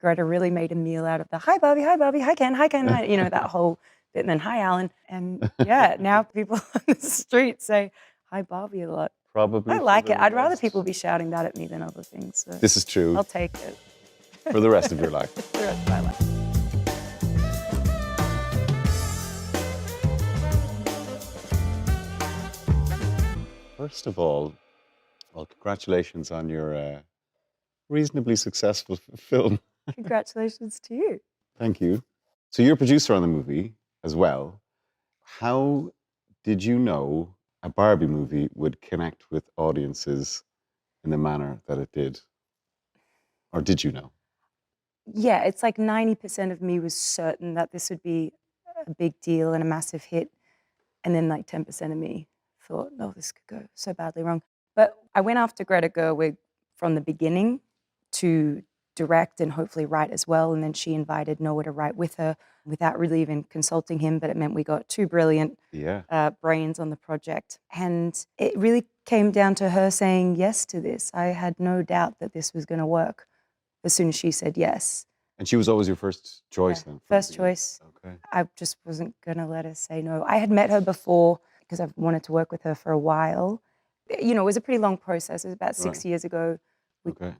Greta really made a meal out of the hi Barbie, hi Ken, hi, you know, that whole bit, and then hi Alan. And yeah, now people on the street say hi Barbie a lot. Probably I like it. I'd rather people be shouting that at me than other things. So This is true. I'll take it. For the rest of your life. For the rest of my life. First of all, well, congratulations on your reasonably successful film. Congratulations to you. Thank you. So you're a producer on the movie as well. How did you know a Barbie movie would connect with audiences in the manner that it did? Or did you know? Yeah, it's like 90% of me was certain that this would be a big deal and a massive hit. And then like 10% of me thought, no, this could go so badly wrong. But I went after Greta Gerwig from the beginning to direct and hopefully write as well. And then she invited Noah to write with her without really even consulting him. But it meant we got two brilliant brains on the project. And it really came down to her saying yes to this. I had no doubt that this was going to work as soon as she said yes. And she was always your first choice then? First choice. Okay. I just wasn't going to let her say no. I had met her before because I've wanted to work with her for a while. You know, it was a pretty long process. It was about 6 years ago.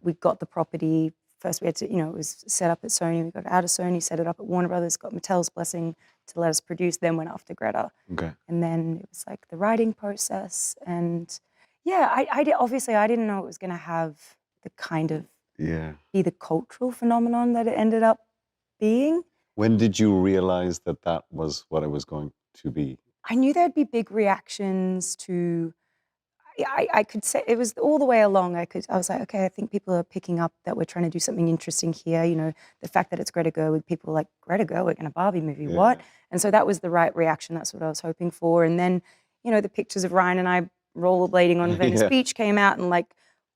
We got the property. First we had to, you know, it was set up at Sony. We got it out of Sony, set it up at Warner Brothers, got Mattel's blessing to let us produce, then went after Greta. Okay. And then it was like the writing process. And yeah, obviously I didn't know it was going to have the kind of, be the cultural phenomenon that it ended up being. When did you realize that that was what it was going to be? I knew there'd be big reactions to, I could say, it was all the way along, I was like, okay, I think people are picking up that we're trying to do something interesting here. You know, the fact that it's Greta Gerwig, people were like, Greta Gerwig in a Barbie movie, what? And so that was the right reaction. That's what I was hoping for. And then, you know, the pictures of Ryan and I rollerblading on Venice Beach came out and like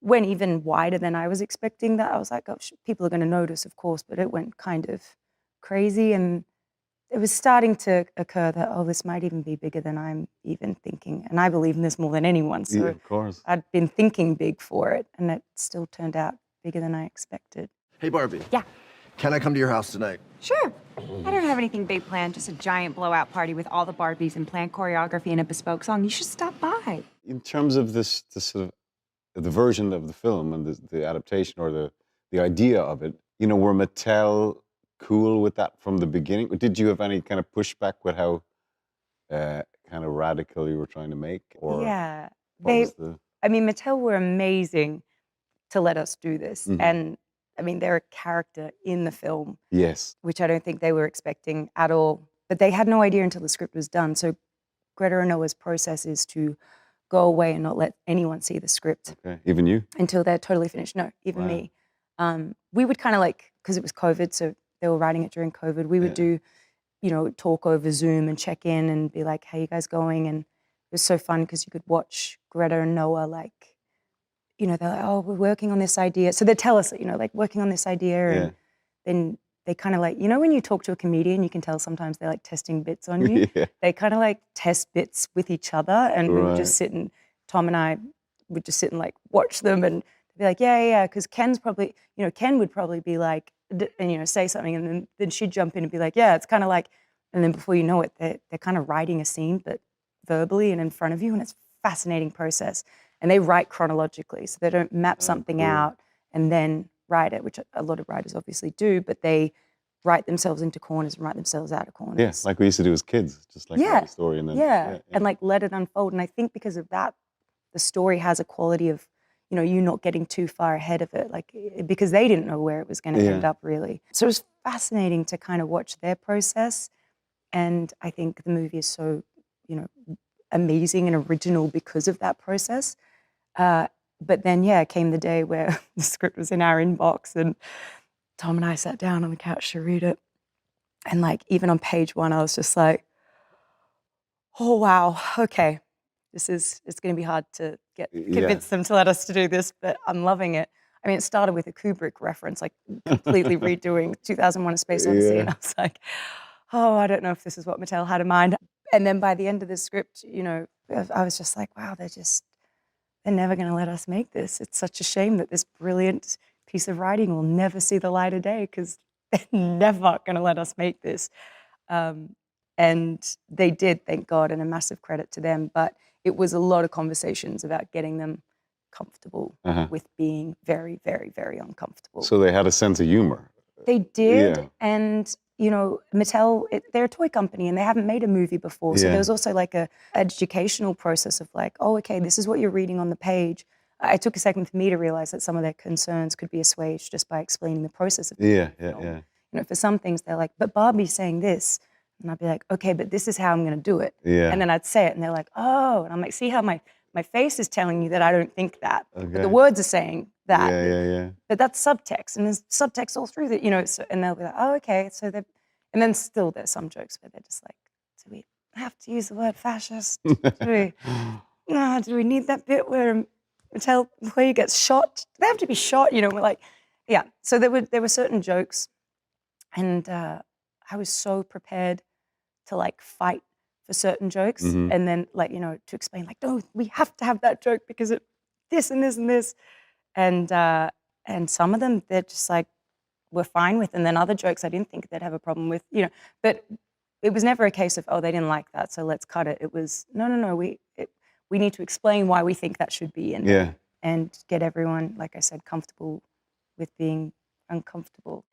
went even wider than I was expecting that. I was like, oh, people are going to notice, of course, but it went kind of crazy. And it was starting to occur that, oh, this might even be bigger than I'm even thinking. And I believe in this more than anyone. So of course. I'd been thinking big for it, and it still turned out bigger than I expected. Hey, Barbie. Yeah. Can I come to your house tonight? Sure. I don't have anything big planned, just a giant blowout party with all the Barbies and planned choreography and a bespoke song. You should stop by. In terms of this sort of the version of the film and the adaptation or the idea of it, you know, were Mattel cool with that from the beginning? Did you have any kind of pushback with how kind of radical you were trying to make? Or yeah, I mean, Mattel were amazing to let us do this. And I mean, they're a character in the film. Yes. Which I don't think they were expecting at all. But they had no idea until the script was done. So Greta and Noah's process is to go away and not let anyone see the script. Okay, even you? Until they're totally finished. No, even me. We would kind of like, because it was COVID, so they were writing it during COVID, we would do, you know, talk over Zoom and check in and be like, how you guys going? And it was so fun because you could watch Greta and Noah, like, you know, they're like, oh, we're working on this idea. So they'd tell us, you know, like working on this idea. And then they kind of like, you know, when you talk to a comedian, you can tell sometimes they're like testing bits on you. They kind of like test bits with each other. And we would just sit and, Tom and I would just sit and like watch them and be like, yeah. Because Ken's probably, you know, Ken would probably be like, and, you know, say something. And then she'd jump in and be like, yeah, it's kind of like, and then before you know it, they're kind of writing a scene, but verbally and in front of you. And it's a fascinating process. And they write chronologically. So they don't map something out and then write it, which a lot of writers obviously do, but they write themselves into corners and write themselves out of corners. Yeah, like we used to do as kids, just like write a story and then... and like let it unfold. And I think because of that, the story has a quality of, you know, you not getting too far ahead of it, like, because they didn't know where it was going to end up really. So it was fascinating to kind of watch their process. And I think the movie is so, you know, amazing and original because of that process. But then, came the day where the script was in our inbox and Tom and I sat down on the couch to read it. And like, even on page 1, I was just like, oh, wow, okay. It's going to be hard to convince them to let us to do this, but I'm loving it. I mean, it started with a Kubrick reference, like completely redoing 2001: A Space Odyssey. And I was like, oh, I don't know if this is what Mattel had in mind. And then by the end of the script, you know, I was just like, wow, they're never going to let us make this. It's such a shame that this brilliant piece of writing will never see the light of day because they're never going to let us make this. And they did, thank God, and a massive credit to them. But it was a lot of conversations about getting them comfortable with being very, very, very uncomfortable. So they had a sense of humor. They did, Yeah. and you know, Mattel, they're a toy company and they haven't made a movie before. So Yeah. there was also like a educational process of like, oh, okay, this is what you're reading on the page. It took a second for me to realize that some of their concerns could be assuaged just by explaining the process of the Yeah, film. yeah. You know, for some things they're like, but Barbie's saying this. And I'd be like, okay, but this is how I'm going to do it. Yeah. And then I'd say it and they're like, oh. And I'm like, see how my face is telling you that I don't think that. But Okay. the words are saying that. Yeah. But that's subtext, and there's subtext all through that, you know. So, and they'll be like, "Oh, okay." So they, and then still there's some jokes where they're just like, "Do we have to use the word fascist? Do we need that bit where Mattel gets shot? Do they have to be shot?" You know, we're like, yeah. So there were certain jokes, and I was so prepared to like fight for certain jokes, and then like, you know, to explain like, no, we have to have that joke because it this and this and this. And some of them they're just like we're fine with, and then other jokes I didn't think they'd have a problem with, you know. But it was never a case of, oh, they didn't like that, so let's cut it. It was no, we need to explain why we think that should be in there, and get everyone, like I said, comfortable with being uncomfortable.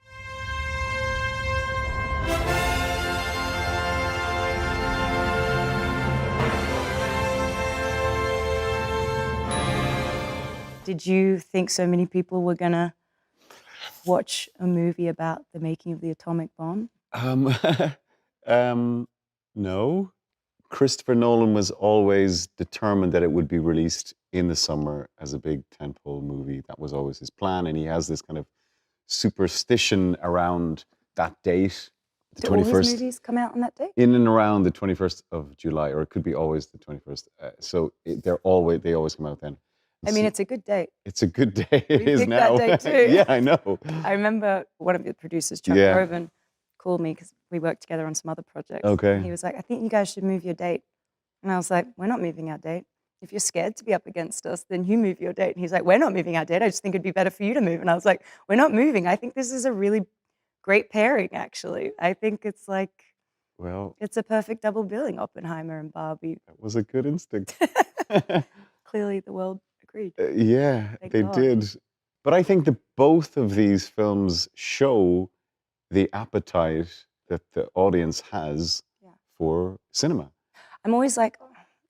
Did you think so many people were gonna watch a movie about the making of the atomic bomb? No. Christopher Nolan was always determined that it would be released in the summer as a big tentpole movie. That was always his plan, and he has this kind of superstition around that date, the Do all his 21st. movies come out on that day? In and around the 21st of July, or it could be always the 21st. They always come out then. I mean, it's a good date. It's a good day. It We is picked that now. date too. Yeah, I know. I remember one of the producers, Chuck Yeah. Groven, called me because we worked together on some other projects. Okay. And he was like, I think you guys should move your date. And I was like, we're not moving our date. If you're scared to be up against us, then you move your date. And he's like, we're not moving our date. I just think it'd be better for you to move. And I was like, we're not moving. I think this is a really great pairing, actually. I think it's like, Well, it's a perfect double billing, Oppenheimer and Barbie. that was a good instinct. Clearly the world agreed. Yeah, Thank they God. did. But I think that both of these films show the appetite that the audience has for cinema. I'm always like,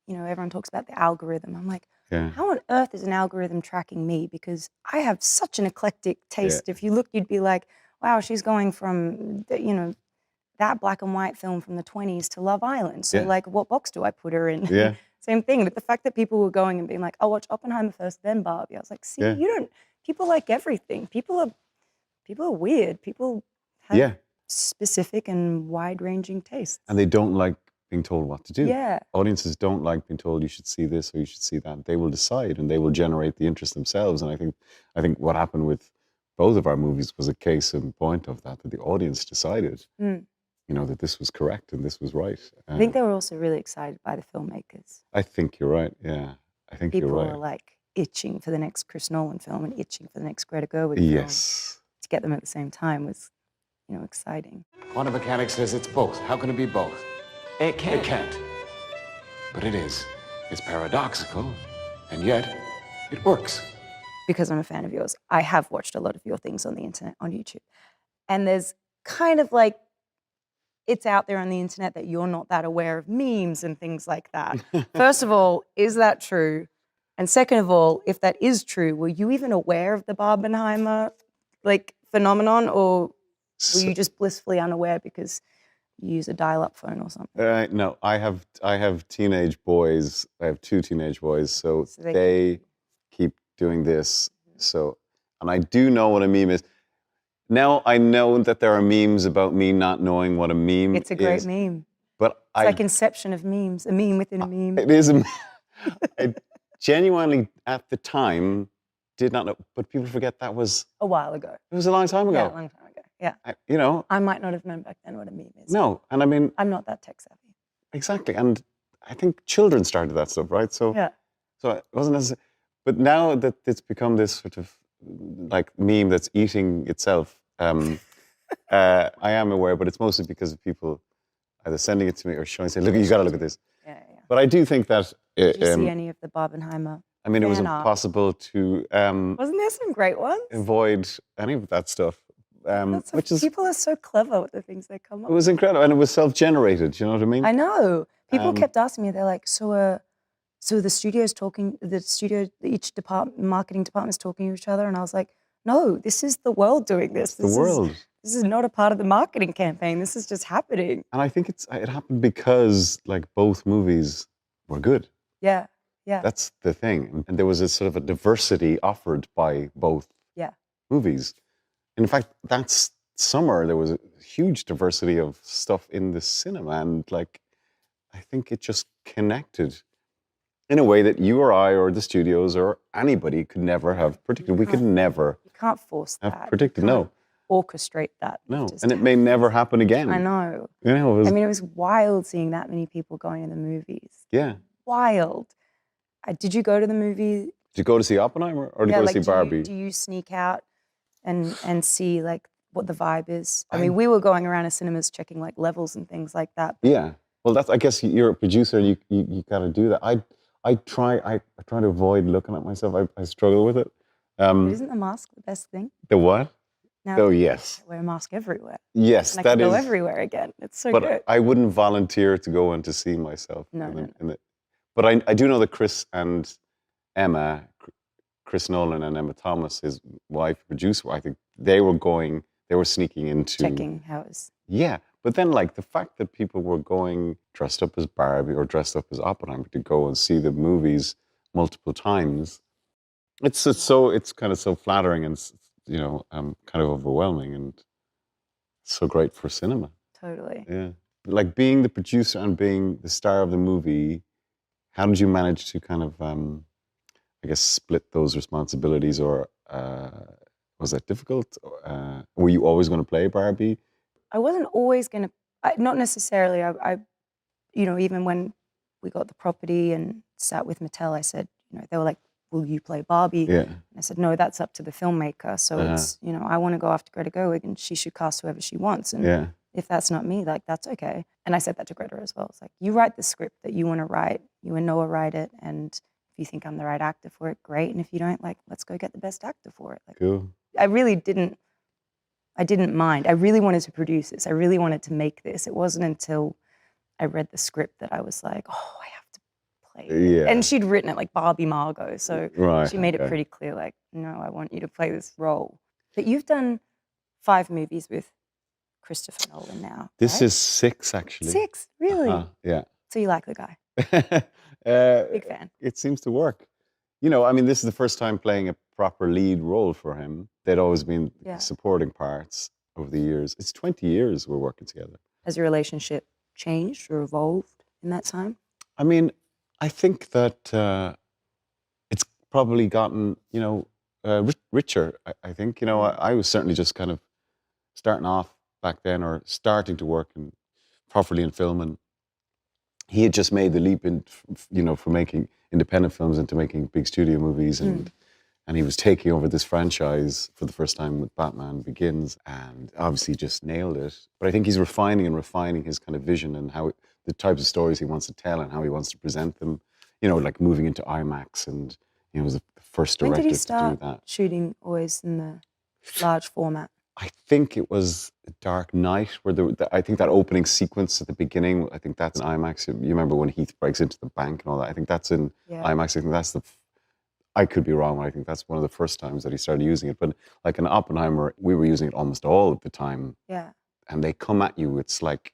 you know, everyone talks about the algorithm. I'm like, Yeah. how on earth is an algorithm tracking me? Because I have such an eclectic taste. If you look, you'd be like, wow, she's going from, you know, that black and white film from the 20s to Love Island. So like, what box do I put her in? Yeah. Same thing. But the fact that people were going and being like, I'll watch Oppenheimer first, then Barbie. I was like, see, you don't, people like everything. People are weird. People have specific and wide-ranging tastes. And they don't like being told what to do. Yeah. Audiences don't like being told you should see this or you should see that. They will decide and they will generate the interest themselves. And I think what happened with both of our movies was a case in point of that the audience decided, you know, that this was correct and this was right. I think they were also really excited by the filmmakers. I think you're right. Yeah, I think People you're right. were like itching for the next Chris Nolan film and itching for the next Greta Gerwig Yes. film. To get them at the same time was, you know, exciting. Quantum mechanics says it's both. How can it be both? It can't. It can't. But it is. It's paradoxical, and yet it works. Because I'm a fan of yours, I have watched a lot of your things on the internet, on YouTube. And there's kind of like, it's out there on the internet that you're not that aware of memes and things like that. First of all, is that true? And second of all, if that is true, were you even aware of the Barbenheimer like phenomenon, or were you just blissfully unaware because you use a dial-up phone or something? No, I have teenage boys. I have 2 teenage boys, so they keep doing this. So, and I do know what a meme is. Now I know that there are memes about me not knowing what a meme is. It's a great meme. But It's like Inception of memes, a meme within a meme. It is. I genuinely, at the time, did not know. But people forget that was a while ago. It was a long time ago. Yeah, a long time ago. Yeah. You know. I might not have known back then what a meme is. No, and I mean. I'm not that tech savvy. Exactly, and I think children started that stuff, right? So. Yeah. So it wasn't necessarily. But now that it's become this sort of like meme that's eating itself. I am aware, but it's mostly because of people either sending it to me or showing, saying, "Look, you got to look at this." Yeah. But I do think that. Did you see any of the Barbenheimer? I mean, it was fan art? impossible to Wasn't there some great ones? avoid any of that stuff, which is. People are so clever with the things they come up It was incredible, and it was self-generated. You know what I mean? I know. People kept asking me, they're like, so the studio's talking, each marketing department's talking to each other. And I was like, no, this is the world doing this. The world. This is not a part of the marketing campaign. This is just happening. And I think it happened because like both movies were good. Yeah, yeah. That's the thing. And there was a sort of a diversity offered by both movies. In fact, that summer, there was a huge diversity of stuff in the cinema. And like, I think it just connected in a way that you or I or the studios or anybody could never have predicted. We could never You can't force have that. predicted. You No, can't orchestrate that. no. Just And it may never happen again. I know. You know, I mean, it was wild seeing that many people going to the movies. yeah. Wild. Did you go to the movie? Did you go to see Oppenheimer or did you go to see Barbie? Do you sneak out and see like what the vibe is? I mean, we were going around to cinemas checking like levels and things like that. Yeah. Well, I guess you're a producer and you got to do that. I try to avoid looking at myself. I struggle with it. But isn't the mask the best thing? The what? Now, Oh, yes. I wear a mask everywhere. Yes, And I that can go is. everywhere again. It's so But good. I wouldn't volunteer to go in to see myself. No. But I do know that Chris and Emma, Chris Nolan and Emma Thomas, his wife, producer, I think they were sneaking into. Checking how it's. Yeah. But then like the fact that people were going dressed up as Barbie or dressed up as Oppenheimer to go and see the movies multiple times, it's kind of so flattering and, you know, kind of overwhelming and so great for cinema. Totally. Yeah. Like being the producer and being the star of the movie, how did you manage to kind of, I guess, split those responsibilities, or was that difficult? Were you always going to play Barbie? I wasn't always going to, not necessarily. I, you know, even when we got the property and sat with Mattel, I said, you know, they were like, will you play Barbie? Yeah. And I said, no, that's up to the filmmaker. So it's, you know, I want to go after Greta Gerwig and she should cast whoever she wants. And if that's not me, like, that's okay. And I said that to Greta as well. It's like, you write the script that you want to write. You and Noah write it. And if you think I'm the right actor for it, great. And if you don't, like, let's go get the best actor for it. Like, Cool. I didn't mind. I really wanted to produce this. I really wanted to make this. It wasn't until I read the script that I was like, oh, I have to play it. Yeah. And she'd written it like Barbie Margot. So Right, she made it okay. pretty clear, like, no, I want you to play this role. But you've done 5 movies with Christopher Nolan now. This right? is 6, actually. 6, really? Yeah. So you like the guy? Big fan. It seems to work. You know, I mean, this is the first time playing a proper lead role for him. They'd always been supporting parts over the years. It's 20 years we're working together. Has your relationship changed or evolved in that time? I mean, I think that it's probably gotten, you know, richer. I think, you know, I was certainly just kind of starting off back then, or starting to work properly in film, and he had just made the leap in, you know, from making independent films into making big studio movies, and he was taking over this franchise for the first time with Batman Begins, and obviously just nailed it. But I think he's refining his kind of vision and how the types of stories he wants to tell and how he wants to present them. You know, like moving into IMAX, and you know, was the first director When did he to start do that. shooting always in the large format? I think it was Dark Knight, where I think that opening sequence at the beginning, I think that's in IMAX. You remember when Heath breaks into the bank and all that? I think that's in IMAX. I think that's I could be wrong, but I think that's one of the first times that he started using it. But like in Oppenheimer, we were using it almost all of the time. Yeah. And they come at you, it's like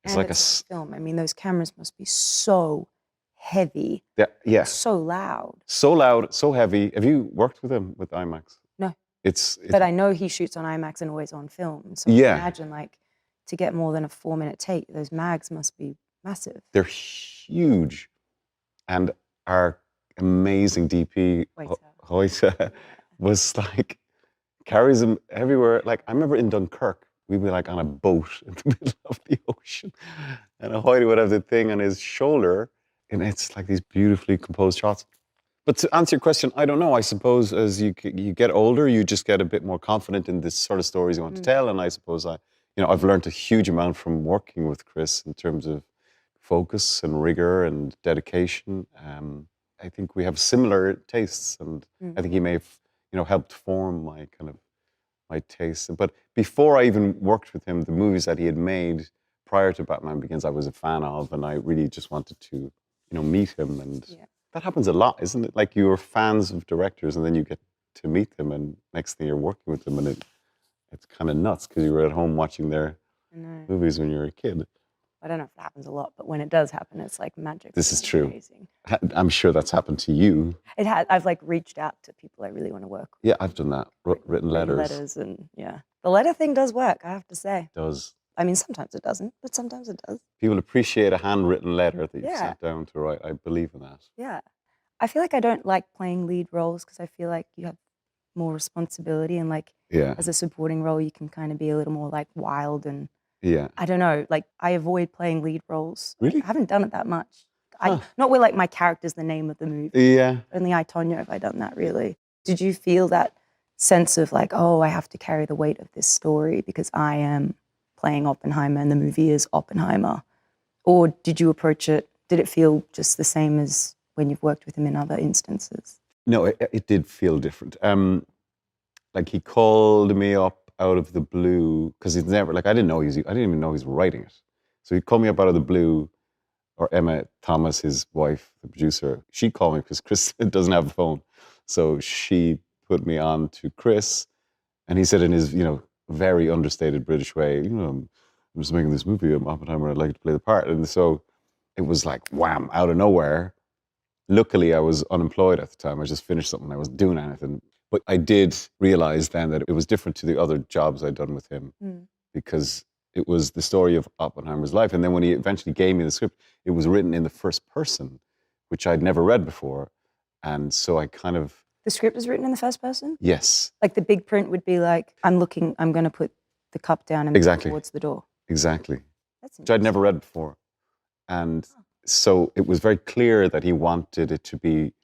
It's a film. I mean, those cameras must be so heavy. Yeah. So loud. So loud, so heavy. Have you worked with him with IMAX? No. It's But I know he shoots on IMAX and always on film. So Yeah. imagine, like, to get more than a 4-minute take, those mags must be massive. they're huge. And our amazing DP, Hoyta, was like, carries him everywhere. Like, I remember in Dunkirk, we'd be like on a boat in the middle of the ocean, and Hoyta would have the thing on his shoulder, and it's like these beautifully composed shots. But to answer your question, I don't know. I suppose as you get older, you just get a bit more confident in this sort of stories you want to tell. And I suppose I've learned a huge amount from working with Chris in terms of focus and rigor and dedication. I think we have similar tastes, and I think he may have, helped form my tastes. But before I even worked with him, the movies that he had made prior to Batman Begins, I was a fan of, and I really just wanted to, meet him. And that happens a lot, isn't it? Like you're fans of directors, and then you get to meet them, and next thing you're working with them, and it's kind of nuts because you were at home watching their movies when you were a kid. I don't know if it happens a lot, but when it does happen, it's like magic. This is true. Amazing. I'm sure that's happened to you. It had. I've like reached out to people I really want to work with. Yeah, I've done that. Written letters. Letters and the letter thing does work, I have to say. It does. I mean, sometimes it doesn't, but sometimes it does. People appreciate a handwritten letter that you sat down to write. I believe in that. Yeah. I feel like I don't like playing lead roles because I feel like you have more responsibility, and like as a supporting role, you can kind of be a little more like wild and I don't know, like I avoid playing lead roles. Really? I haven't done it that much. Not where like my character's the name of the movie. Yeah. Only I, Tonya, have I done that really. Did you feel that sense of like, oh, I have to carry the weight of this story because I am playing Oppenheimer and the movie is Oppenheimer? Or did you approach it, did it feel just the same as when you've worked with him in other instances? No, it did feel different. Like he called me up out of the blue because he's never, like I didn't even know he was writing it. So he called me up out of the blue, or Emma Thomas, his wife, the producer, she called me because Chris doesn't have a phone. So she put me on to Chris, and he said in his, very understated British way, I'm just making this movie, I'm Oppenheimer, I'd like to play the part. And so it was like, wham, out of nowhere. Luckily, I was unemployed at the time. I just finished something. I wasn't doing anything. But I did realize then that it was different to the other jobs I'd done with him because it was the story of Oppenheimer's life. And then when he eventually gave me the script, it was written in the first person, which I'd never read before. And so I kind of... The script is written in the first person? Yes. Like the big print would be like, I'm going to put the cup down and move towards the door. Exactly. That's which I'd never read before. And so it was very clear that he wanted it to be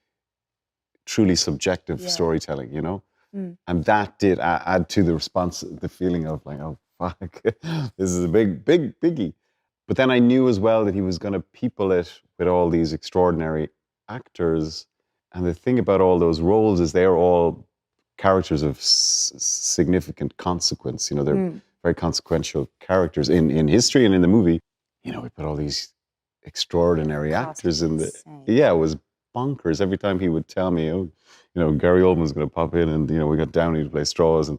truly subjective storytelling, And that did add to the response, the feeling of like, oh, fuck, this is a big biggie. But then I knew as well that he was going to people it with all these extraordinary actors. And the thing about all those roles is they're all characters of significant consequence. They're very consequential characters in history and in the movie. We put all these extraordinary actors in the... Yeah, it was bonkers. Every time he would tell me, Gary Oldman's going to pop in and, we got Downey to play Straws.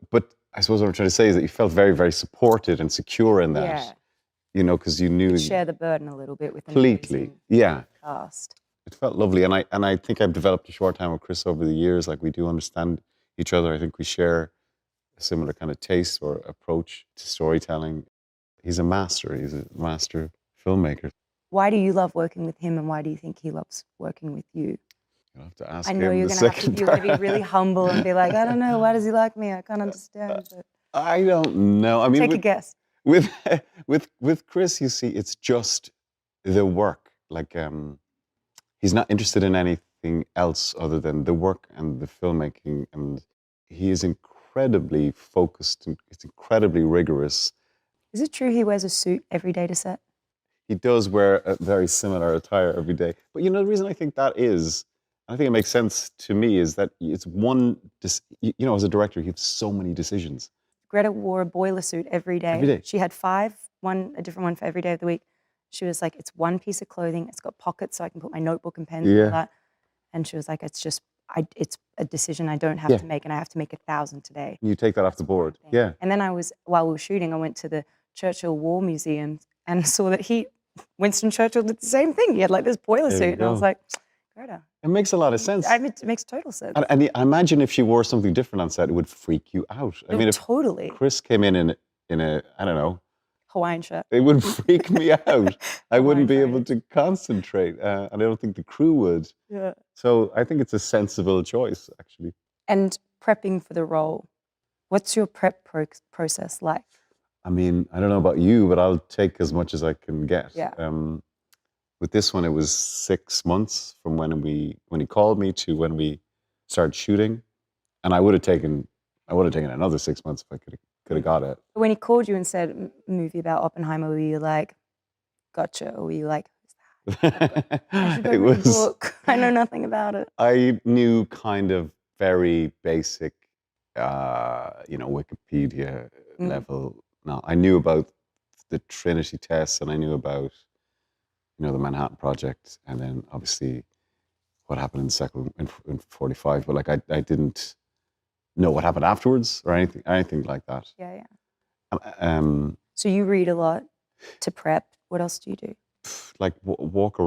But I suppose what I'm trying to say is that you felt very, very supported and secure in that. Because you knew... You share the burden a little bit with them. Completely, yeah. Cast. It felt lovely. And I think I've developed a short time with Chris over the years. Like we do understand each other. I think we share a similar kind of taste or approach to storytelling. He's a master. He's a master filmmaker. Why do you love working with him, and why do you think he loves working with you? You'll have to ask I know him you're the going to second you're going to be really humble and be like, I don't know, why does he like me? I can't understand. But I don't know. I mean, take a guess. With Chris, you see, it's just the work. Like he's not interested in anything else other than the work and the filmmaking, and he is incredibly focused and it's incredibly rigorous. Is it true he wears a suit every day to set? He does wear a very similar attire every day. But the reason I think that is, I think it makes sense to me, is that it's as a director, you have so many decisions. Greta wore a boiler suit every day. Every day. She had a different one for every day of the week. She was like, it's one piece of clothing. It's got pockets so I can put my notebook and pens and all that. And she was like, it's a decision I don't have to make, and I have to make 1,000 today. You take that off the board. Yeah. And then while we were shooting, I went to the Churchill War Museum and saw that Winston Churchill did the same thing. He had like this boiler suit. And I was like, Greta. It makes a lot of sense. It makes total sense. And I imagine if she wore something different on set, it would freak you out. I mean, if totally. Chris came in a, I don't know, Hawaiian shirt. it would freak me out. I wouldn't be able to concentrate. And I don't think the crew would. Yeah. So I think it's a sensible choice, actually. And prepping for the role, what's your prep process like? I mean, I don't know about you, but I'll take as much as I can get. Yeah. with this one, it was 6 months from when he called me to when we started shooting, and I would have taken another 6 months if I could have got it. When he called you and said movie about Oppenheimer, were you like, gotcha, or were you like, who's that? I should go It read the was. book. I know nothing about it. I knew kind of very basic, Wikipedia level. Now I knew about the Trinity tests, and I knew about, the Manhattan Project, and then obviously what happened in the second in 45. But like I didn't know what happened afterwards or anything like that. Yeah. Um, So you read a lot to prep. What else do you do? like walk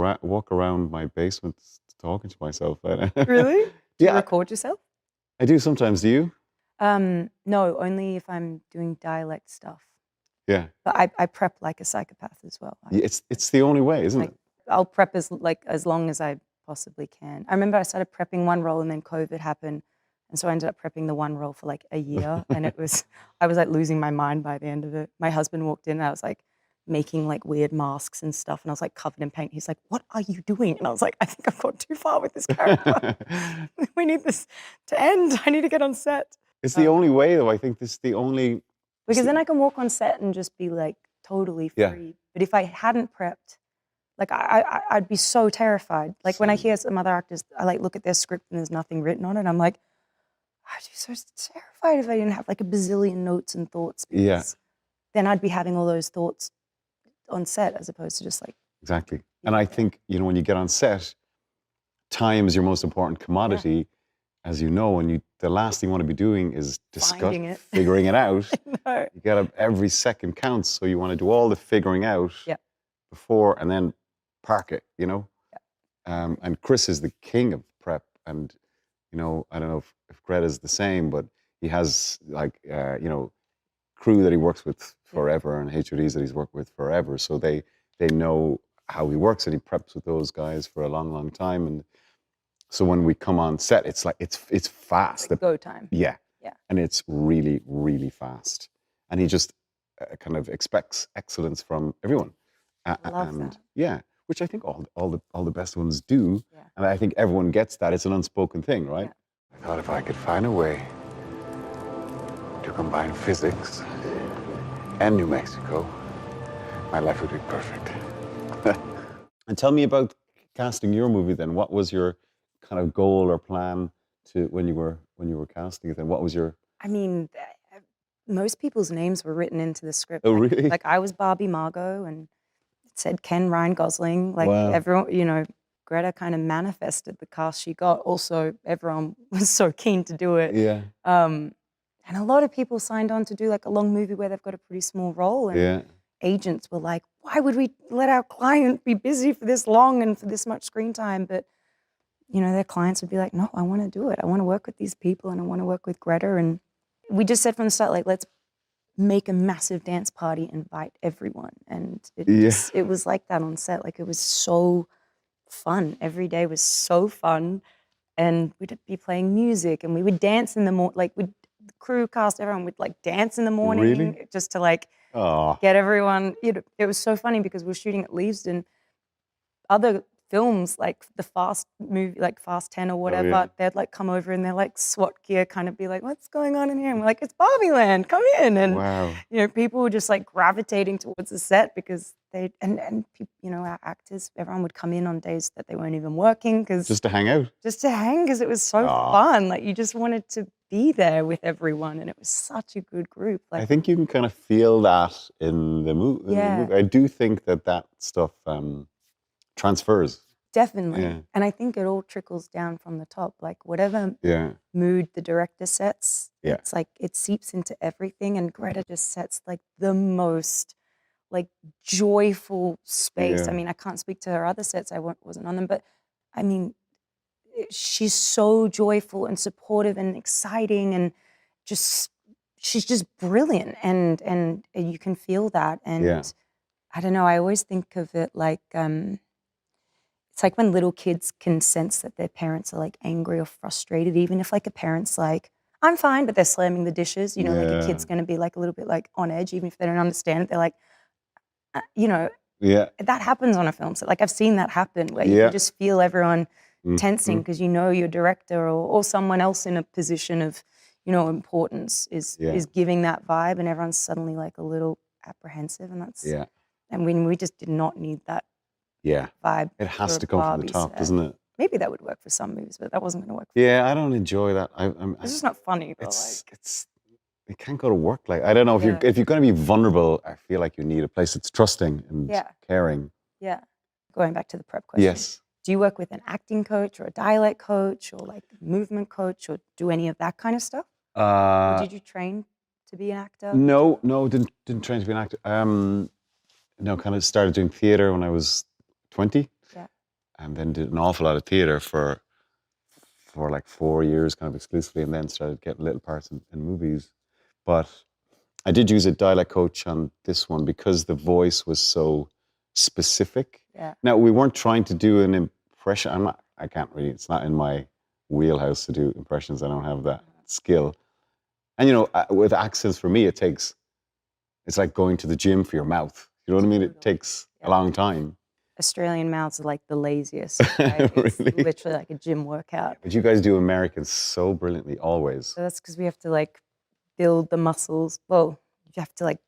around my basement talking to myself. Really? Do you Yeah, record yourself? I do sometimes. Do you? No, only if I'm doing dialect stuff. Yeah. But I prep like a psychopath as well. It's the only way, isn't Like, it? I'll prep as long as I possibly can. I remember I started prepping one role and then COVID happened. And so I ended up prepping the one role for like a year. And I was like losing my mind by the end of it. My husband walked in and I was like making like weird masks and stuff. And I was like covered in paint. He's like, what are you doing? And I was like, I think I've gone too far with this character. We need this to end. I need to get on set. It's the only way, though. I think this is the only. Because then I can walk on set and just be like totally free. Yeah. But if I hadn't prepped, like I'd be so terrified. Like when I hear some other actors, I like look at their script and there's nothing written on it. I'm like, I'd be so terrified if I didn't have like a bazillion notes and thoughts. Because then I'd be having all those thoughts on set as opposed to just like. Exactly. And I think, when you get on set, time is your most important commodity, as you know, and the last thing you want to be doing is figuring it out. No. You got every second counts, so you want to do all the figuring out before and then park it, Yeah. And Chris is the king of prep, and I don't know if Greta's the same, but he has like crew that he works with forever and HODs that he's worked with forever, so they know how he works, and he preps with those guys for a long time. And so when we come on set, it's like it's fast. Like go time. Yeah. Yeah. And it's really, really fast. And he just kind of expects excellence from everyone. I love that. Yeah, which I think all the best ones do. Yeah. And I think everyone gets that. It's an unspoken thing, right? I thought if I could find a way to combine physics and New Mexico, my life would be perfect. And tell me about casting your movie then. What was your kind of goal or plan to when you were casting it? Then what was your? I mean, most people's names were written into the script. Oh, like, really? Like I was Barbie Margot, and it said Ken Ryan Gosling. Like Wow. everyone, Greta kind of manifested the cast she got. Also, everyone was so keen to do it. Yeah. And a lot of people signed on to do like a long movie where they've got a pretty small role. And agents were like, why would we let our client be busy for this long and for this much screen time? But, their clients would be like, no, I want to do it. I want to work with these people and I want to work with Greta. And we just said from the start, like, let's make a massive dance party, invite everyone. And it was like that on set. Like, it was so fun. Every day was so fun. And we'd be playing music and we would dance in the morning. Like, the crew cast, everyone would like dance in the morning. Really? Just to like get everyone. It was so funny because we were shooting at Leavesden. Other films like the Fast movie, like Fast 10 or whatever, they'd like come over and they're like SWAT gear kind of be like, what's going on in here? And we're like, it's Barbie Land, come in. And wow. People were just like gravitating towards the set because they and our actors, everyone would come in on days that they weren't even working because Just to hang out. Just to hang because it was so fun. Like you just wanted to be there with everyone, and it was such a good group. Like I think you can kind of feel that in the movie. Yeah. I do think that stuff transfers. Definitely. Yeah. And I think it all trickles down from the top. Like whatever Yeah. mood the director sets, Yeah. it's like it seeps into everything. And Greta just sets like the most like joyful space. Yeah. I mean, I can't speak to her other sets. I wasn't on them, but I mean, she's so joyful and supportive and exciting and she's just brilliant. And you can feel that. And I don't know, I always think of it like, it's like when little kids can sense that their parents are like angry or frustrated, even if like a parent's like, I'm fine, but they're slamming the dishes, like a kid's going to be like a little bit like on edge, even if they don't understand it. They're like, Yeah. that happens on a film set. Like I've seen that happen where you Yeah. can just feel everyone tensing Mm. because you know your director or someone else in a position of, you know, importance is giving that vibe, and everyone's suddenly like a little apprehensive, and that's Yeah. and we just did not need that Yeah. vibe. It has for to a come from the Barbie top, set. doesn't it? Maybe that would work for some movies, but that wasn't going to work. For Yeah, I don't enjoy that. It's just not funny though. It's it can't go to work. Like I don't know if Yeah. you're going to be vulnerable. I feel like you need a place that's trusting and caring. Yeah. Going back to the prep question. Yes. Do you work with an acting coach or a dialect coach or like movement coach or do any of that kind of stuff? Or did you train to be an actor? No, didn't train to be an actor. No, kind of started doing theater when I was 20. Yeah. And then did an awful lot of theater for like 4 years, kind of exclusively, and then started getting little parts in movies. But I did use a dialect coach on this one because the voice was so specific. Yeah. Now, we weren't trying to do an impression. I can't really, it's not in my wheelhouse to do impressions. I don't have that skill. And, you know, with accents, for me, it's like going to the gym for your mouth. You know what I mean? It takes a long time. Australian mouths are like the laziest. Right? It's Really? literally like a gym workout. But you guys do Americans so brilliantly, always. So that's because we have to like build the muscles. Well, you have to like,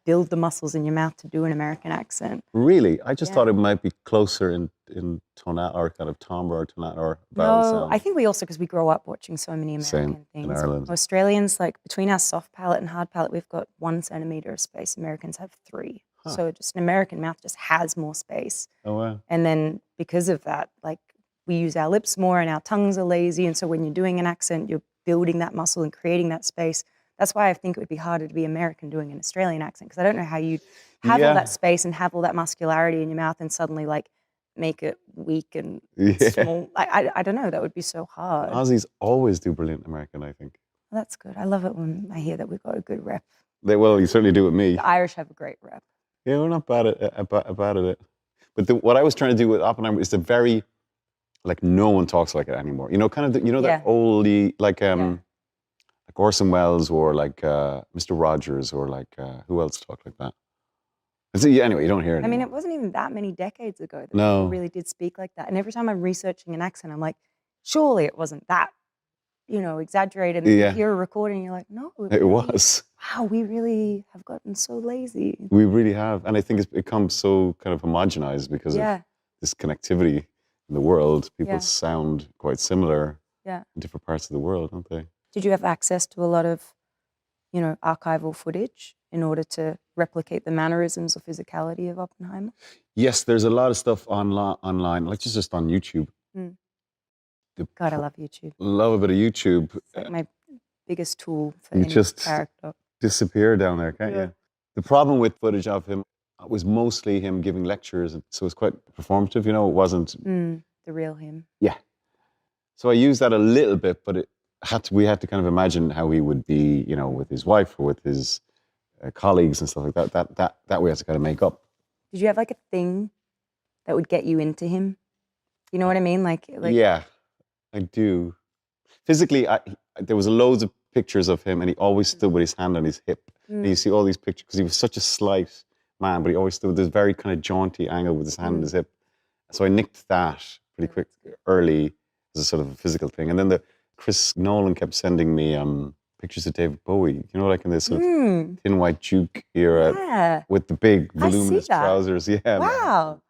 build the muscles in your mouth to do an American accent. Really? I just thought it might be closer in tonality or kind of timbre or tonality or vowel No, sound. I think we also, because we grow up watching so many American in things. Ireland. Australians, like between our soft palate and hard palate, we've got 1 centimeter of space. Americans have 3. Huh. So just an American mouth just has more space. Oh, wow. And then because of that, like we use our lips more and our tongues are lazy. And so when you're doing an accent, you're building that muscle and creating that space. That's why I think it would be harder to be American doing an Australian accent, because I don't know how you'd have all that space and have all that muscularity in your mouth and suddenly like make it weak and small. I don't know. That would be so hard. Aussies always do brilliant American, I think. Well, that's good. I love it when I hear that we've got a good rep. Well, you certainly do with me. The Irish have a great rep. Yeah, we're not bad at it. But what I was trying to do with Oppenheimer is the very, like, no one talks like it anymore. You know, kind of, that oldie, like Orson Welles or like Mr. Rogers or like, who else talked like that? Anyway, you don't hear it anymore. I mean, it wasn't even that many decades ago that No. people really did speak like that. And every time I'm researching an accent, I'm like, surely it wasn't that, exaggerated. And you hear a recording and you're like, no. It was. Wow, we really have gotten so lazy. We really have. And I think it's become so kind of homogenized because of this connectivity in the world. People sound quite similar in different parts of the world, don't they? Did you have access to a lot of, archival footage in order to replicate the mannerisms or physicality of Oppenheimer? Yes, there's a lot of stuff online, like just on YouTube. Mm. God, I love YouTube. Love a bit of YouTube. It's like my biggest tool for You any just character. disappear down there, can't you? The problem with footage of him was mostly him giving lectures, so it's quite performative, it wasn't... The real him. Yeah. So I used that a little bit, but we had to kind of imagine how he would be, with his wife or with his colleagues and stuff like that. That we had to kind of make up. Did you have like a thing that would get you into him? You know what I mean? Like Yeah, I do. Physically, there was loads of pictures of him, and he always stood with his hand on his hip. And you see all these pictures because he was such a slight man, but he always stood with this very kind of jaunty angle with his hand on his hip. So I nicked that pretty quick, early, as a sort of a physical thing. And then Chris Nolan kept sending me pictures of David Bowie, like in this sort of thin white Duke era with the big voluminous trousers. Yeah. Wow. Man.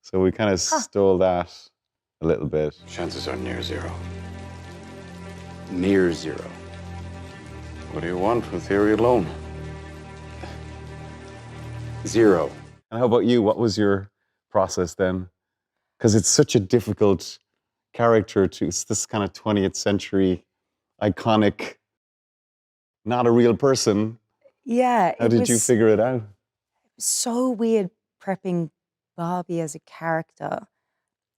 So we kind of stole that a little bit. Chances are near zero. Near zero. What do you want with theory alone? 0. And how about you? What was your process then? Because it's such a difficult character it's this kind of 20th century iconic, not a real person. Yeah. How did you figure it out? So weird prepping Barbie as a character.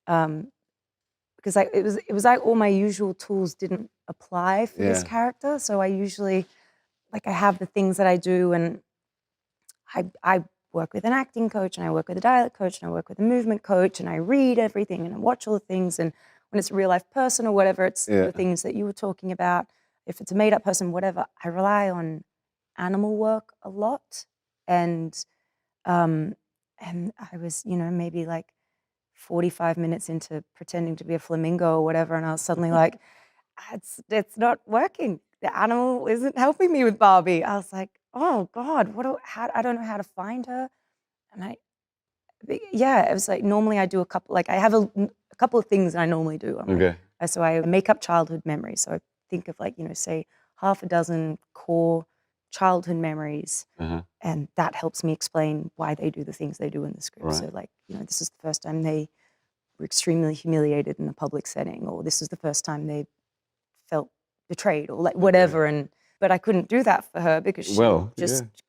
Because it was like all my usual tools didn't apply for this character. So I usually, I have the things that I do, and I work with an acting coach, and I work with a dialect coach, and I work with a movement coach, and I read everything, and I watch all the things. And when it's a real life person or whatever, it's the things that you were talking about. If it's a made up person, whatever, I rely on animal work a lot, and And I was, maybe like 45 minutes into pretending to be a flamingo or whatever, and I was suddenly like, it's not working. The animal isn't helping me with Barbie. I was like, oh God, I don't know how to find her. And yeah, it was like, normally I do a couple, like I have a couple of things that I normally do. Okay. So I make up childhood memories. So I think of like, say half a dozen core childhood memories. And that helps me explain why they do the things they do in the script. Right. So like, this is the first time they were extremely humiliated in a public setting, or this is the first time they felt betrayed, or like whatever. But I couldn't do that for her because she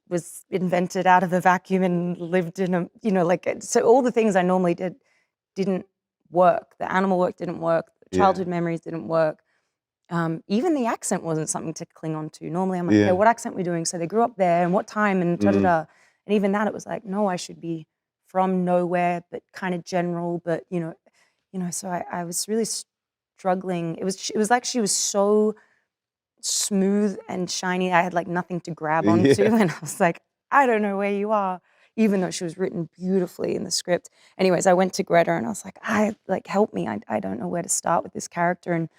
was invented out of a vacuum and lived in a, so all the things I normally did didn't work. The animal work didn't work. The childhood memories didn't work. Even the accent wasn't something to cling on to. Normally I'm like, okay, what accent we're doing? So they grew up there and what time and da-da-da. And even that, it was like, no, I should be from nowhere, but kind of general, but, so I was really struggling. It was like she was so smooth and shiny. I had like nothing to grab onto. And I was like, I don't know where you are, even though she was written beautifully in the script. Anyways, I went to Greta and I was like, help me. I don't know where to start with this character. And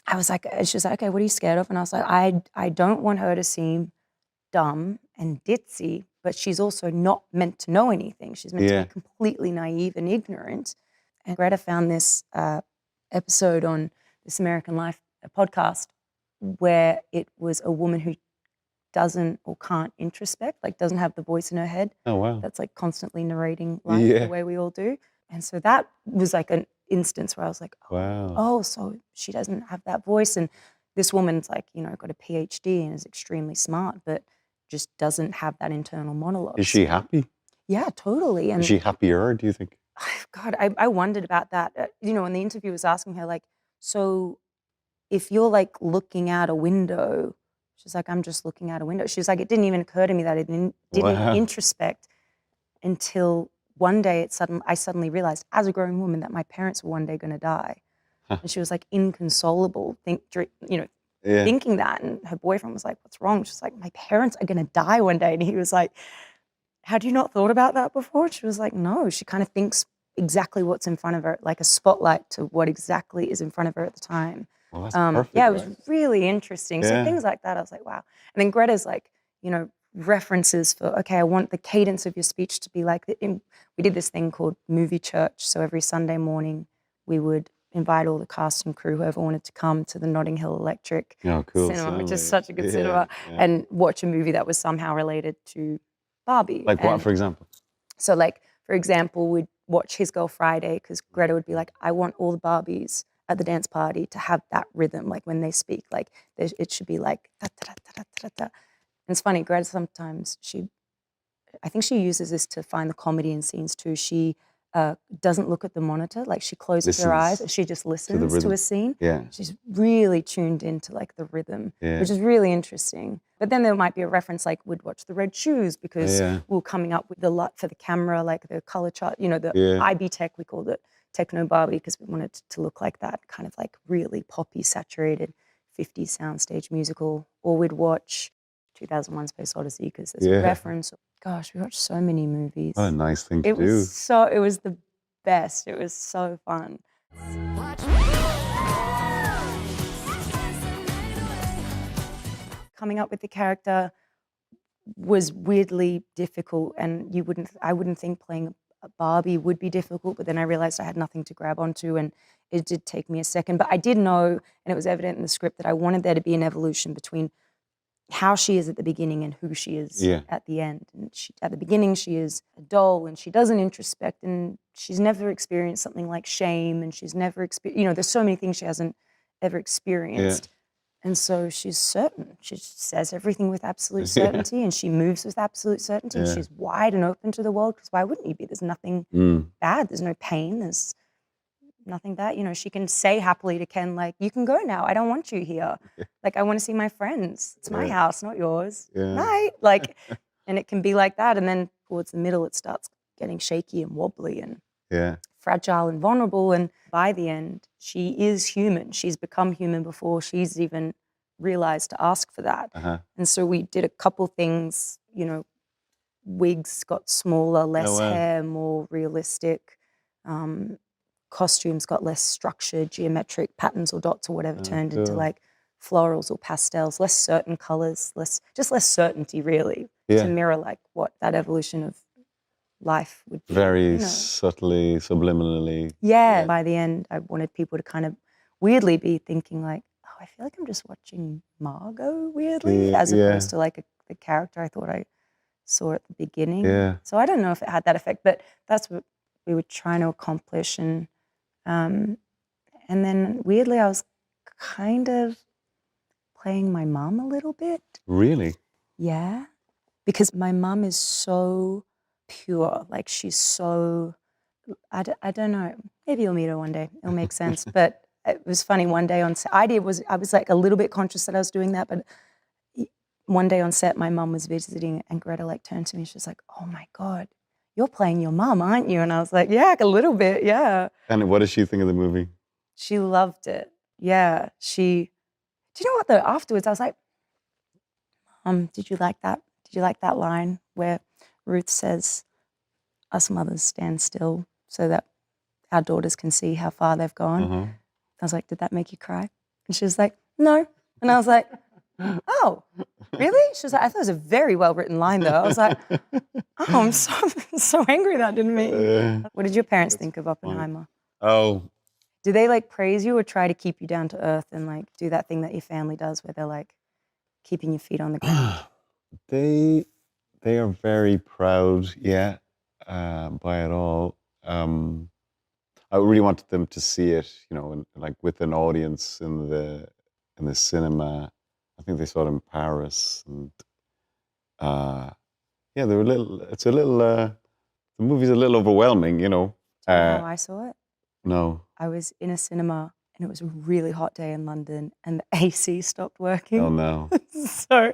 I was like, she was like, okay, what are you scared of? And I was like, I don't want her to seem dumb and ditzy, but she's also not meant to know anything. She's meant to be completely naive and ignorant. And Greta found this episode on This American Life podcast where it was a woman who doesn't or can't introspect, like doesn't have the voice in her head. Oh, wow. That's like constantly narrating life the way we all do. And so that was like an instance where I was like, oh, so she doesn't have that voice. And this woman's like, got a PhD and is extremely smart, but just doesn't have that internal monologue. Is she happy? Yeah, totally. And is she happier, do you think? God, I wondered about that. When the interview was asking her, like, so if you're like looking out a window, she's like, I'm just looking out a window. She's like, it didn't even occur to me that it didn't introspect until one day I suddenly realized as a grown woman that my parents were one day going to die. And she was like inconsolable, thinking that. And her boyfriend was like, what's wrong? She's like, my parents are going to die one day. And he was like, had you not thought about that before? She was like, no. She kind of thinks exactly what's in front of her, like a spotlight to what exactly is in front of her at the time. Well, that's perfect, it was really interesting. So things like that, I was like, wow. And then Greta's like, references for, okay, I want the cadence of your speech to be like, we did this thing called movie church. So every Sunday morning we would invite all the cast and crew, whoever wanted to come to the Notting Hill Electric Cinema, which is such a good cinema, and watch a movie that was somehow related to Barbie. Like what, for example? So like, for example, we'd watch His Girl Friday because Greta would be like, I want all the Barbies at the dance party to have that rhythm, like when they speak, like it should be like da, da, da, da, da, da. And it's funny, Greta sometimes I think she uses this to find the comedy in scenes too. She doesn't look at the monitor, like she closes her eyes and she just listens to a scene. Yeah. She's really tuned into like the rhythm, which is really interesting. But then there might be a reference like we'd watch The Red Shoes because we were coming up with the lot for the camera, like the color chart, the IB Tech, we called it Techno Barbie because we wanted it to look like that, kind of like really poppy, saturated 50s soundstage musical. Or we'd watch 2001 Space Odyssey because there's a reference. Gosh, we watched so many movies. What a nice thing to do. It was the best. It was so fun. Coming up with the character was weirdly difficult, and I wouldn't think playing a Barbie would be difficult, but then I realized I had nothing to grab onto, and it did take me a second. But I did know, and it was evident in the script, that I wanted there to be an evolution between how she is at the beginning and who she is at the end. And at the beginning, she is a doll and she doesn't introspect and she's never experienced something like shame and she's never experienced, there's so many things she hasn't ever experienced. And so she's certain. She says everything with absolute certainty and she moves with absolute certainty. And she's wide and open to the world because why wouldn't you be? There's nothing bad. There's no pain. There's nothing bad. She can say happily to Ken, like, you can go now. I don't want you here. Like, I want to see my friends. It's my house, not yours. Night. Like, and it can be like that. And then towards the middle, it starts getting shaky and wobbly and fragile and vulnerable. And by the end, she is human. She's become human before she's even realized to ask for that. And so we did a couple things, wigs got smaller, less wow. hair, more realistic. Costumes got less structured, geometric patterns or dots or whatever, turned into cool. like florals or pastels, less certain colors, less certainty really, Yeah. to mirror like what that evolution of life would be. Very you know. subtly, subliminally. Yeah. By the end, I wanted people to kind of weirdly be thinking like, oh, I feel like I'm just watching Margot weirdly, as opposed to like the character I thought I saw at the beginning. Yeah. So I don't know if it had that effect, but that's what we were trying to accomplish. And then weirdly, I was kind of playing my mom a little bit. Really? Yeah. Because my mom is so pure. Like she's so, I don't know. Maybe you'll meet her one day. It'll make sense. But it was funny one day on set. I was like a little bit conscious that I was doing that. But one day on set, my mom was visiting and Greta like turned to me. She was like, oh my God, you're playing your mom, aren't you? And I was like, yeah, a little bit, yeah. And what does she think of the movie? She loved it. Yeah. Do you know what though? Afterwards, I was like, did you like that? Did you like that line where Ruth says, us mothers stand still so that our daughters can see how far they've gone? I was like, did that make you cry? And she was like, no. And I was like, oh, really? She was like, I thought it was a very well-written line though. I was like, oh, I'm so angry that didn't make me. What did your parents think of Oppenheimer? Oh, Do they like praise you or try to keep you down to earth and like do that thing that your family does where they're like keeping your feet on the ground? they are very proud, yeah, by it all. I really wanted them to see it, you know, like with an audience in the cinema. I think they saw it in Paris, and yeah, they were a little. It's a little. The movie's a little overwhelming, you know. Do you know how I saw it? No. I was in a cinema and it was a really hot day in London and the AC stopped working. Oh no. So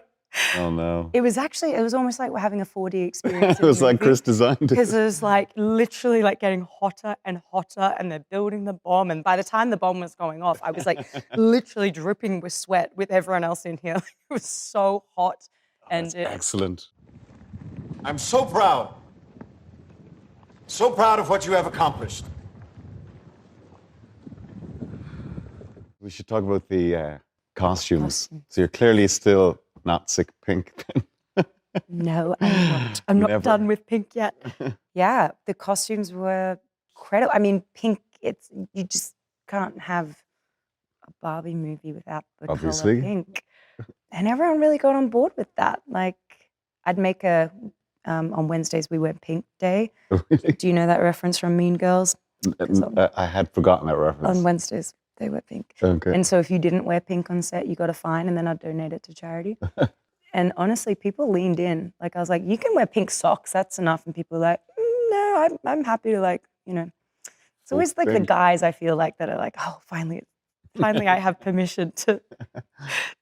Oh no. it was almost like we're having a 4D experience. It was like Chris designed it. Because it was like literally like getting hotter and hotter and they're building the bomb. And by the time the bomb was going off, I was like literally dripping with sweat with everyone else in here. It was so hot. That's excellent. I'm so proud. So proud of what you have accomplished. We should talk about the costumes. So you're clearly still not sick pink then. No, I'm not. I'm not Never. done with pink yet. Yeah, the costumes were incredible. I mean, pink, you just can't have a Barbie movie without the Obviously. color pink. And everyone really got on board with that. Like, I'd make on Wednesdays we wear pink day. Really? Do you know that reference from Mean Girls? I had forgotten that reference. On Wednesdays, they wear pink. Okay. And so if you didn't wear pink on set, you got a fine and then I'd donate it to charity. And honestly, people leaned in. Like, I was like, you can wear pink socks, that's enough. And people were like, no, I'm happy to like, you know. It's always like the guys I feel like that are like, oh, finally I have permission to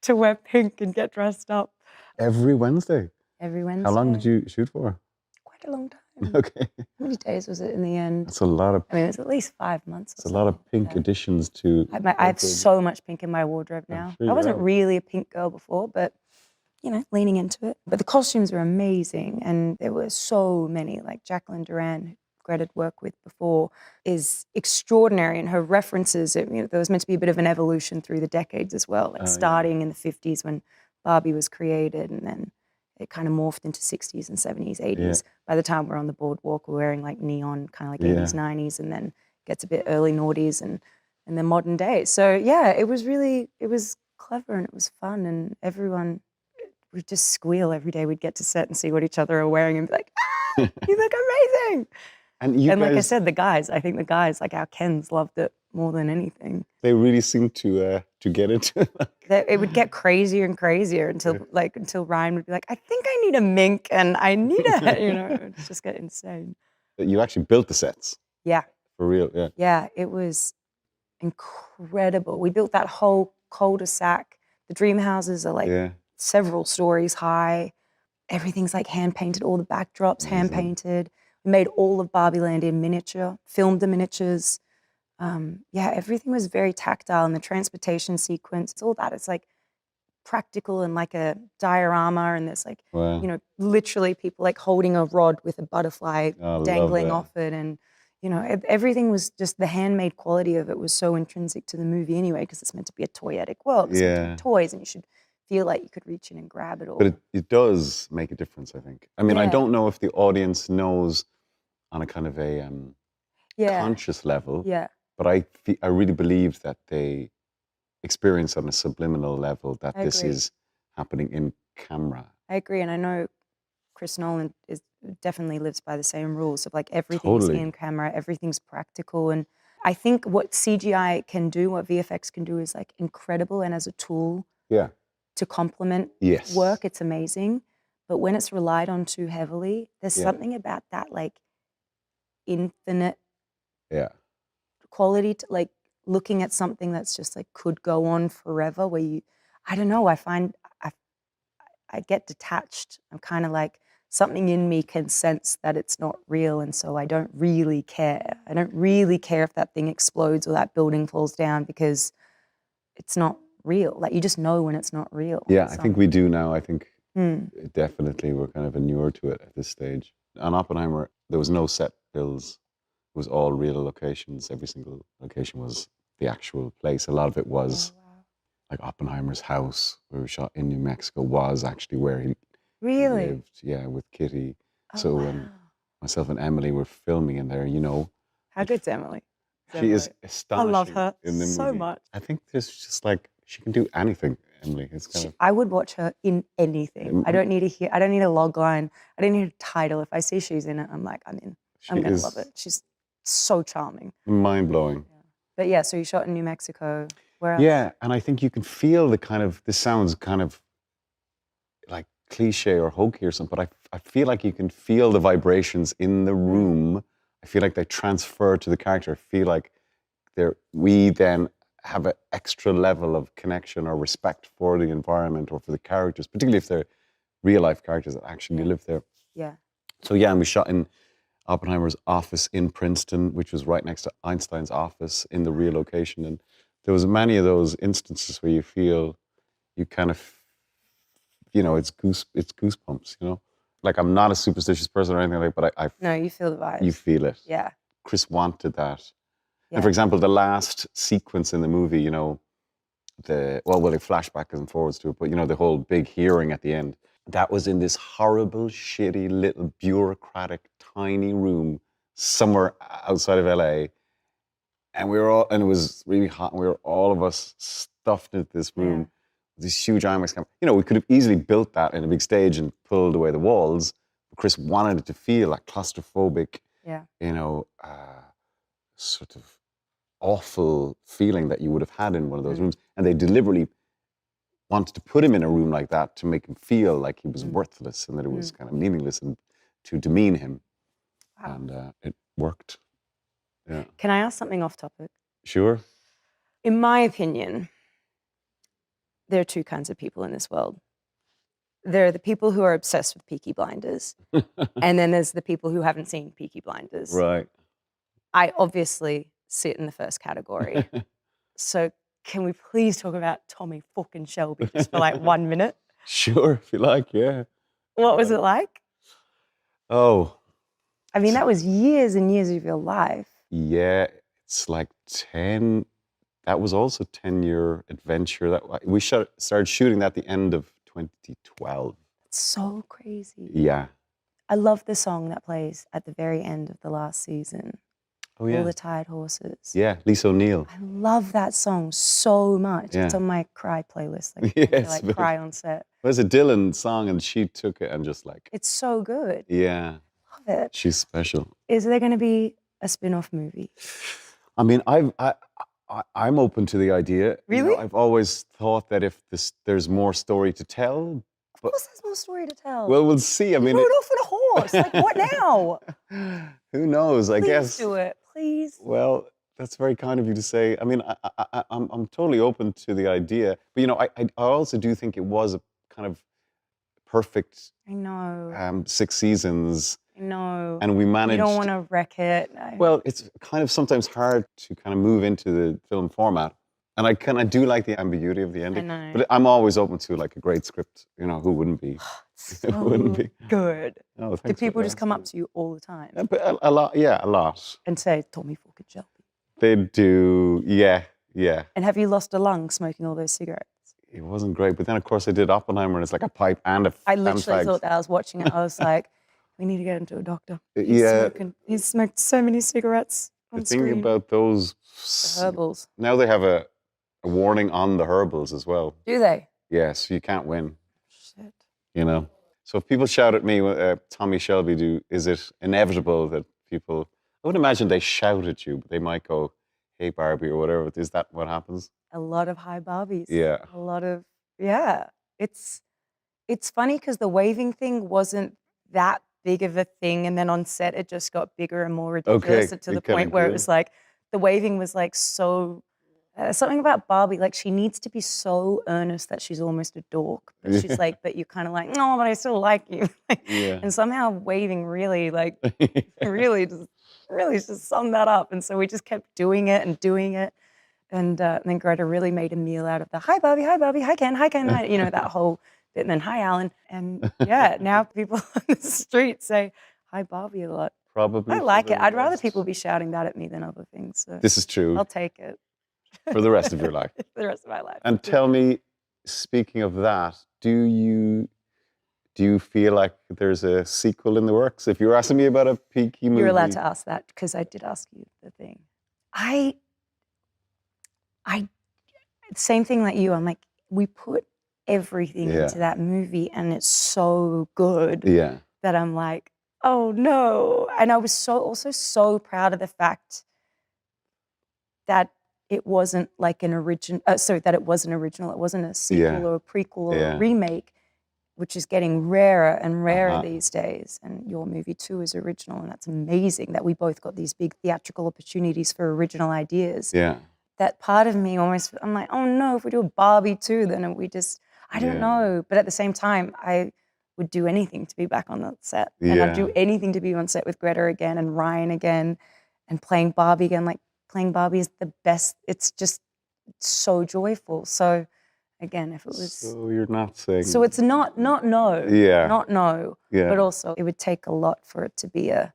wear pink and get dressed up. Every Wednesday? Every Wednesday. How long did you shoot for? Quite a long time. Okay. How many days was it in the end? That's a lot of. I mean, it was at least 5 months. It's a lot of pink additions to. I have so much pink in my wardrobe now. sure I wasn't you have. really a pink girl before, but you know, leaning into it. But the costumes were amazing, and there were so many. Like Jacqueline Duran, who Greta worked with before, is extraordinary, and her references. You know, there was meant to be a bit of an evolution through the decades as well. Like starting in the 50s when Barbie was created, and then it kind of morphed into 60s and 70s, 80s. Yeah. By the time we're on the boardwalk, we're wearing like neon, kind of like 80s, 90s, and then gets a bit early noughties and then modern day. So yeah, it was clever and it was fun, and everyone would just squeal every day. We'd get to set and see what each other are wearing and be like, ah, you look amazing. And like I said, I think the guys, like our Kens, loved it more than anything. They really seemed to get into it. It would get crazier and crazier until Ryan would be like, I think I need a mink and I need a, you know, it would just get insane. You actually built the sets. Yeah. For real, yeah. Yeah, it was incredible. We built that whole cul-de-sac. The dream houses are like several stories high. Everything's like hand painted, all the backdrops hand painted. We made all of Barbie Land in miniature, filmed the miniatures. Everything was very tactile, and the transportation sequence, it's all that. It's like practical and like a diorama, and there's like, Wow. you know, literally people like holding a rod with a butterfly I love dangling that. off it, and you know, everything was just the handmade quality of it was so intrinsic to the movie anyway, because it's meant to be a toyetic world. It's meant to Yeah. be toys, and you should feel like you could reach in and grab it all. But it does make a difference, I think. I mean, I Yeah. don't know if the audience knows on a kind of a yeah, conscious level, yeah, but I really believe that they experience on a subliminal level that I this agree. is happening in camera. I agree, and I know Chris Nolan definitely lives by the same rules of like everything's Totally. in camera, everything's practical, and I think what CGI can do, what VFX can do, is like incredible, and as a tool Yeah. to complement Yes. work, it's amazing. But when it's relied on too heavily, there's Yeah. something about that like infinite Yeah. quality to like looking at something that's just like could go on forever, where you, I don't know, I find I get detached. I'm kind of like, something in me can sense that it's not real, and so I don't really care. I don't really care if that thing explodes or that building falls down, because it's not real. Like, you just know when it's not real. Yeah, I think we do now. I think Hmm. definitely we're kind of inured to it at this stage. On Oppenheimer, there was no set bills. It was all real locations. Every single location was the actual place. A lot of it was like Oppenheimer's house, where we shot in New Mexico, was actually where he Really? lived. Yeah, with Kitty. Oh, So wow. when myself and Emily were filming in there, you know, How good's Emily? she is Emily? I astonishing. love her in the so movie. much. I think there's just like she can do anything. Emily, it's kind of I would watch her in anything. I don't need I don't need a log line. I don't need a title. If I see she's in it, I'm like, I'm in. I'm she gonna is love it. She's so charming. mind blowing. But yeah, so you shot in New Mexico. Where else? Yeah, and I think you can feel the kind of, this sounds kind of like cliche or hokey or something, but I feel like you can feel the vibrations in the room. I feel like they transfer to the character. I feel like we then have an extra level of connection or respect for the environment or for the characters, particularly if they're real life characters that actually live there. Yeah. So yeah, and we shot in Oppenheimer's office in Princeton, which was right next to Einstein's office in the real location. And there was many of those instances where you feel you kind of, you know, it's goosebumps, you know? Like, I'm not a superstitious person or anything like that, but No, you feel the vibes. you feel it. Yeah. Chris wanted that. Yeah. And for example, the last sequence in the movie, you know, they flash backwards and forwards to it, but you know, the whole big hearing at the end, that was in this horrible, shitty, little bureaucratic, tiny room somewhere outside of LA. And it was really hot, and we were all of us stuffed into this room. This huge IMAX camera. You know, we could have easily built that in a big stage and pulled away the walls. But Chris wanted it to feel like claustrophobic, you know, sort of awful feeling that you would have had in one of those rooms. And they deliberately wanted to put him in a room like that to make him feel like he was worthless and that it was kind of meaningless and to demean him. Wow. And it worked. Yeah. Can I ask something off topic? Sure. In my opinion, there are two kinds of people in this world. There are the people who are obsessed with Peaky Blinders, and then there's the people who haven't seen Peaky Blinders. Right. I obviously sit in the first category. So can we please talk about Tommy fucking Shelby just for like 1 minute? Sure, if you like, yeah. What was it like? Oh, I mean, that was years and years of your life. yeah, it's like 10. That was also 10-year adventure. We started shooting that at the end of 2012. It's so crazy. Yeah. I love the song that plays at the very end of the last season. Oh, yeah. All the Tired Horses. Yeah, Lisa O'Neill. I love that song so much. Yeah. It's on my cry playlist. Like, Yes, like cry on set. It was a Dylan song, and she took it and just like, It's so good. yeah, Love it. she's special. Is there going to be a spin-off movie? I mean, I'm open to the idea. You know, Really? I've always thought that if there's more story to tell. Of course there's more story to tell. Well, we'll see. I mean, rode off with a horse. Like, what now? who knows? I Please guess. do it. Please. Well, that's very kind of you to say. I mean, I'm totally open to the idea, but you know, I also do think it was a kind of perfect I know. 6 seasons, I know. and we managed. You don't want to wreck it. Well, it's kind of sometimes hard to kind of move into the film format, And I do like the ambiguity of the ending. know. But I'm always open to like a great script. You know, who wouldn't be? So Who wouldn't be? good. Oh, Do thanks. people just come up to you all the time But a lot, yeah, a lot. and say, Tommy fucking Shelby? They do, yeah. And have you lost a lung smoking all those cigarettes? It wasn't great, but then of course I did Oppenheimer, and it's like a pipe and a. I and literally fags. thought that I was watching it. I was like, we need to get him to a doctor. Yeah. He's smoked so many cigarettes on The thing screen. about those The herbals. now they have a warning on the herbals as well. Do they? Yes, you can't win. Shit. You know. So if people shout at me, Tommy Shelby, is it inevitable that people? I would imagine they shout at you, but they might go, "Hey Barbie" or whatever. Is that what happens? A lot of high Barbies. Yeah. A lot of, yeah. It's funny because the waving thing wasn't that big of a thing. And then on set, it just got bigger and more ridiculous to the it kinda point where it grew. was like, the waving was like so, something about Barbie, like she needs to be so earnest that she's almost a dork. But she's like, but you're kind of like, no, but I still like you. Yeah. And somehow waving really like, really just summed that up. And so we just kept doing it and doing it. And then Greta really made a meal out of the hi Barbie, hi Ken, hi, you know, that whole bit. And then hi Alan. And yeah, now people on the street say hi Barbie a lot. Probably. I for like the it. I'd rather rest. people be shouting that at me than other things. So This is true I'll take it for the rest of your life. for the rest of my life. And tell me, speaking of that, do you feel like there's a sequel in the works? If you're asking me about a peaky movie, You're allowed to ask that because I did ask you the thing. I same thing like you. I'm like, we put everything Yeah. into that movie and it's so good Yeah. that I'm like, oh no. And I was also so proud of the fact that it wasn't like an original, that it wasn't original. It wasn't a sequel Yeah. or a prequel or Yeah. a remake, which is getting rarer and rarer Uh-huh. these days. And your movie too is original. And that's amazing that we both got these big theatrical opportunities for original ideas. Yeah. That part of me almost, I'm like, oh no, if we do a Barbie too, then we just, I don't Yeah. know. But at the same time, I would do anything to be back on that set. And Yeah. I'd do anything to be on set with Greta again and Ryan again and playing Barbie again. Like playing Barbie is the best. It's just so joyful. So again, if it was, So you're not saying. so it's not no. Yeah. Not no. Yeah. But also it would take a lot for it to be a,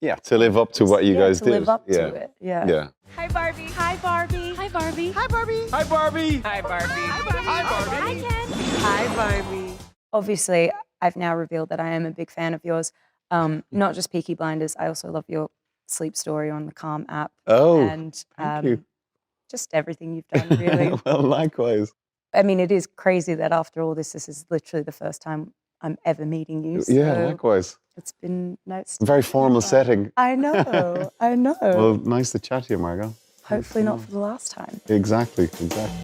Yeah, to live up to what you guys to did. live up yeah. to it. Yeah. Yeah. Hi, Barbie. Hi, Barbie. Hi, Barbie. Hi, Barbie. Hi, Barbie. Hi, Barbie. Hi, Barbie. Hi, Barbie. Hi, Ken. Hi, Barbie. Obviously, I've now revealed that I am a big fan of yours. Not just Peaky Blinders, I also love your Sleep Story on the Calm app. Oh, And thank you. just everything you've done, really. Well, likewise. I mean, it is crazy that after all this is literally the first time I'm ever meeting you. Yeah, So likewise. it's been nice. Very formal setting. I know, I know. Well, nice to chat to you, Margot. Hopefully not for the last time. Exactly, exactly.